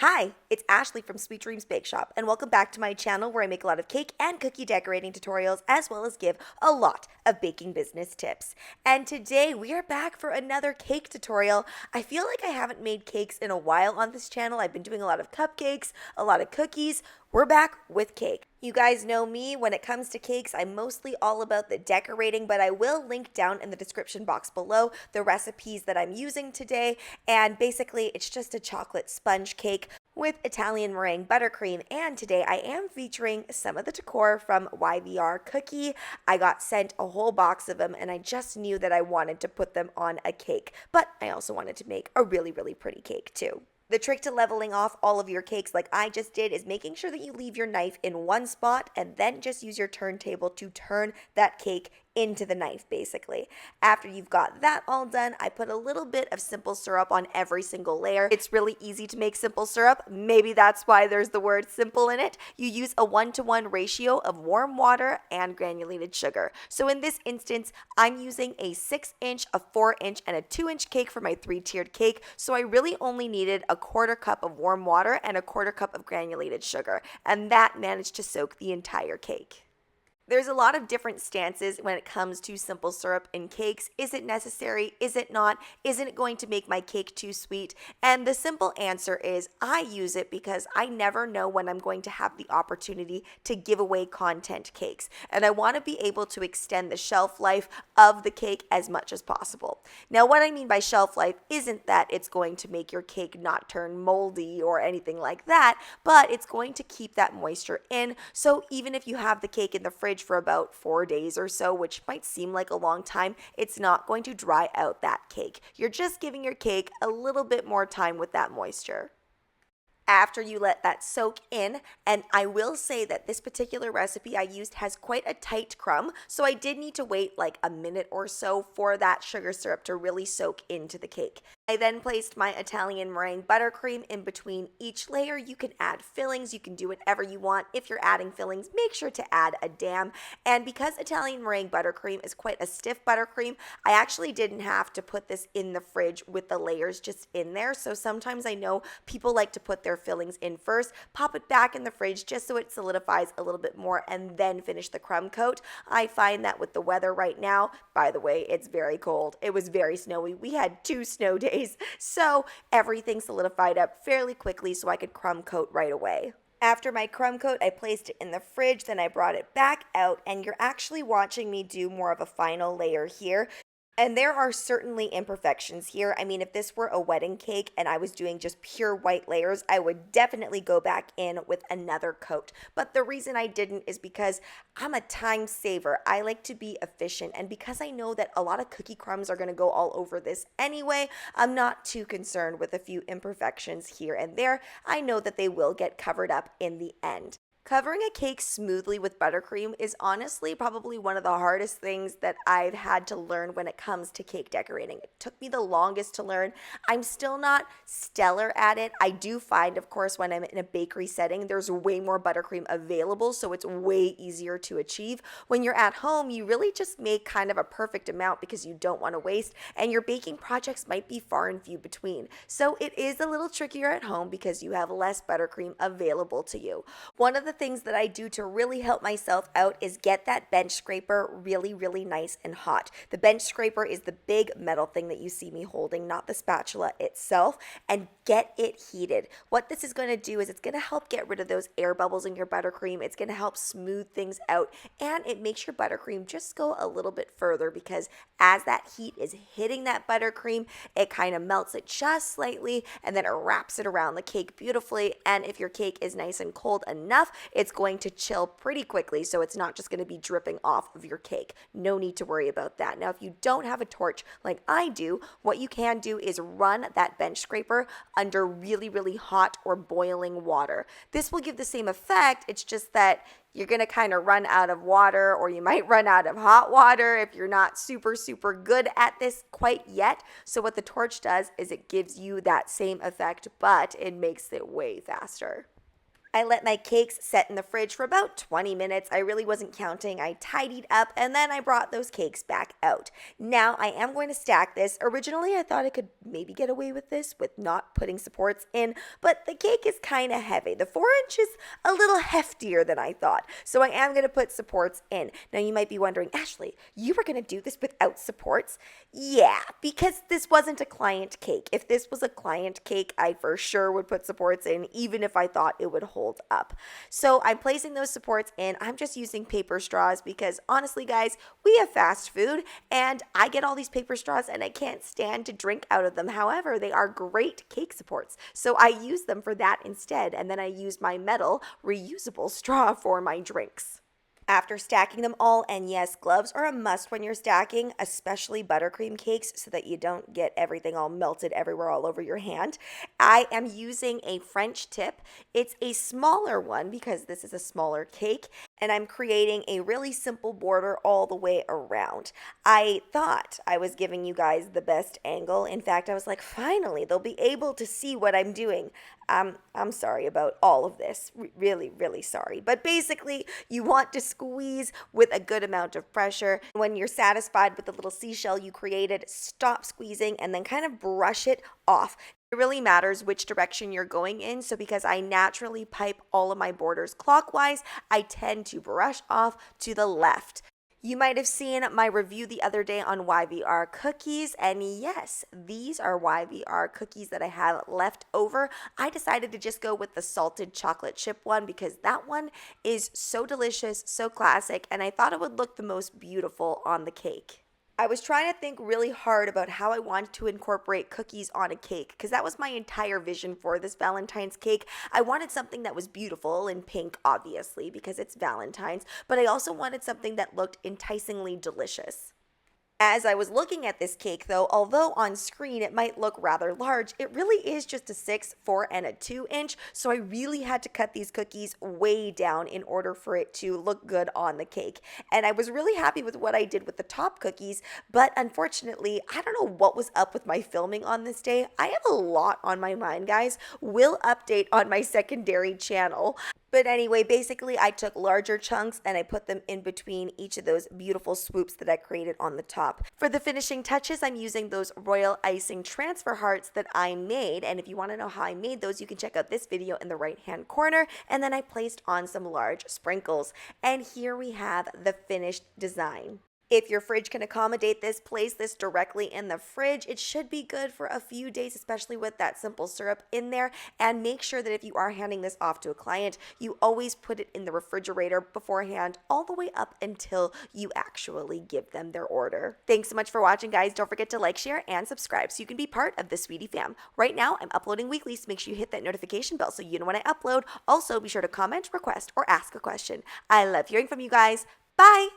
Hi, it's Ashleigh from Sweet Dreams Bake Shop, and welcome back to my channel where I make a lot of cake and cookie decorating tutorials as well as give a lot of baking business tips. And today we are back for another cake tutorial. I feel like I haven't made cakes in a while on this channel. I've been doing a lot of cupcakes, a lot of cookies. We're back with cake. You guys know me, when it comes to cakes, I'm mostly all about the decorating, but I will link down in the description box below the recipes that I'm using today. And basically, it's just a chocolate sponge cake with Italian meringue buttercream. And today I am featuring some of the decor from YVR Cookie. I got sent a whole box of them and I just knew that I wanted to put them on a cake, but I also wanted to make a really, really pretty cake too. The trick to leveling off all of your cakes like I just did is making sure that you leave your knife in one spot and then just use your turntable to turn that cake into the knife basically. After you've got that all done, I put a little bit of simple syrup on every single layer. It's really easy to make simple syrup. Maybe that's why there's the word simple in it. You use a 1-to-1 ratio of warm water and granulated sugar. So in this instance, I'm using a 6-inch, a 4-inch, and a 2-inch cake for my 3-tiered cake. So I really only needed a 1/4 cup of warm water and a 1/4 cup of granulated sugar. And that managed to soak the entire cake. There's a lot of different stances when it comes to simple syrup in cakes. Is it necessary? Is it not? Isn't it going to make my cake too sweet? And the simple answer is I use it because I never know when I'm going to have the opportunity to give away content cakes. And I want to be able to extend the shelf life of the cake as much as possible. Now, what I mean by shelf life isn't that it's going to make your cake not turn moldy or anything like that, but it's going to keep that moisture in. So even if you have the cake in the fridge for about 4 days or so, which might seem like a long time, it's not going to dry out that cake. You're just giving your cake a little bit more time with that moisture. After you let that soak in, and I will say that this particular recipe I used has quite a tight crumb, so I did need to wait like a minute or so for that sugar syrup to really soak into the cake. I then placed my Italian meringue buttercream in between each layer. You can add fillings, you can do whatever you want. If you're adding fillings, make sure to add a dam. And because Italian meringue buttercream is quite a stiff buttercream, I actually didn't have to put this in the fridge with the layers just in there. So sometimes I know people like to put their fillings in first, pop it back in the fridge just so it solidifies a little bit more, and then finish the crumb coat. I find that with the weather right now, by the way, it's very cold. It was very snowy. We had 2 snow days. So everything solidified up fairly quickly so I could crumb coat right away. After my crumb coat, I placed it in the fridge, then I brought it back out, and you're actually watching me do more of a final layer here. And there are certainly imperfections here. I mean, if this were a wedding cake and I was doing just pure white layers, I would definitely go back in with another coat. But the reason I didn't is because I'm a time saver. I like to be efficient. And because I know that a lot of cookie crumbs are going to go all over this anyway, I'm not too concerned with a few imperfections here and there. I know that they will get covered up in the end. Covering a cake smoothly with buttercream is honestly probably one of the hardest things that I've had to learn when it comes to cake decorating. It took me the longest to learn. I'm still not stellar at it. I do find, of course, when I'm in a bakery setting, there's way more buttercream available, so it's way easier to achieve. When you're at home, you really just make kind of a perfect amount because you don't want to waste, and your baking projects might be far and few between. So it is a little trickier at home because you have less buttercream available to you. One of the things that I do to really help myself out is get that bench scraper really, really nice and hot. The bench scraper is the big metal thing that you see me holding, not the spatula itself, and get it heated. What this is going to do is it's going to help get rid of those air bubbles in your buttercream. It's going to help smooth things out, and it makes your buttercream just go a little bit further because as that heat is hitting that buttercream, it kind of melts it just slightly, and then it wraps it around the cake beautifully. And if your cake is nice and cold enough, it's going to chill pretty quickly, so it's not just going to be dripping off of your cake. No need to worry about that. Now, if you don't have a torch like I do, what you can do is run that bench scraper under really, really hot or boiling water. This will give the same effect. It's just that you're going to kind of run out of water, or you might run out of hot water if you're not super, super good at this quite yet. So what the torch does is it gives you that same effect, but it makes it way faster. I let my cakes set in the fridge for about 20 minutes. I really wasn't counting. I tidied up and then I brought those cakes back out. Now I am going to stack this. Originally, I thought I could maybe get away with this with not putting supports in, but the cake is kind of heavy. The 4-inch is a little heftier than I thought, so I am going to put supports in. Now you might be wondering, Ashleigh, you were going to do this without supports? Yeah, because this wasn't a client cake. If this was a client cake, I for sure would put supports in, even if I thought it would hold up. So I'm placing those supports in. I'm just using paper straws because honestly, guys, we have fast food and I get all these paper straws and I can't stand to drink out of them. However, they are great cake supports. So I use them for that instead. And then I use my metal reusable straw for my drinks. After stacking them all, and yes, gloves are a must when you're stacking, especially buttercream cakes so that you don't get everything all melted everywhere all over your hand. I am using a French tip. It's a smaller one because this is a smaller cake, and I'm creating a really simple border all the way around. I thought I was giving you guys the best angle. In fact, I was like, finally, they'll be able to see what I'm doing. I'm sorry about all of this. Really, really sorry. But basically, you want to squeeze with a good amount of pressure. When you're satisfied with the little seashell you created, stop squeezing and then kind of brush it off. It really matters which direction you're going in. So because I naturally pipe all of my borders clockwise, I tend to brush off to the left. You might have seen my review the other day on YVR cookies, and yes, these are YVR cookies that I have left over. I decided to just go with the salted chocolate chip one because that one is so delicious, so classic, and I thought it would look the most beautiful on the cake. I was trying to think really hard about how I wanted to incorporate cookies on a cake because that was my entire vision for this Valentine's cake. I wanted something that was beautiful and pink, obviously, because it's Valentine's, but I also wanted something that looked enticingly delicious. As I was looking at this cake though, although on screen it might look rather large, it really is just a 6, 4, and a 2-inch, so I really had to cut these cookies way down in order for it to look good on the cake. And I was really happy with what I did with the top cookies, but unfortunately, I don't know what was up with my filming on this day. I have a lot on my mind, guys. Will update on my secondary channel. But anyway, basically I took larger chunks and I put them in between each of those beautiful swoops that I created on the top. For the finishing touches, I'm using those royal icing transfer hearts that I made. And if you want to know how I made those, you can check out this video in the right hand corner. And then I placed on some large sprinkles. And here we have the finished design. If your fridge can accommodate this, place this directly in the fridge. It should be good for a few days, especially with that simple syrup in there. And make sure that if you are handing this off to a client, you always put it in the refrigerator beforehand, all the way up until you actually give them their order. Thanks so much for watching, guys. Don't forget to like, share, and subscribe so you can be part of the Sweetie fam. Right now, I'm uploading weekly, so make sure you hit that notification bell so you know when I upload. Also, be sure to comment, request, or ask a question. I love hearing from you guys. Bye!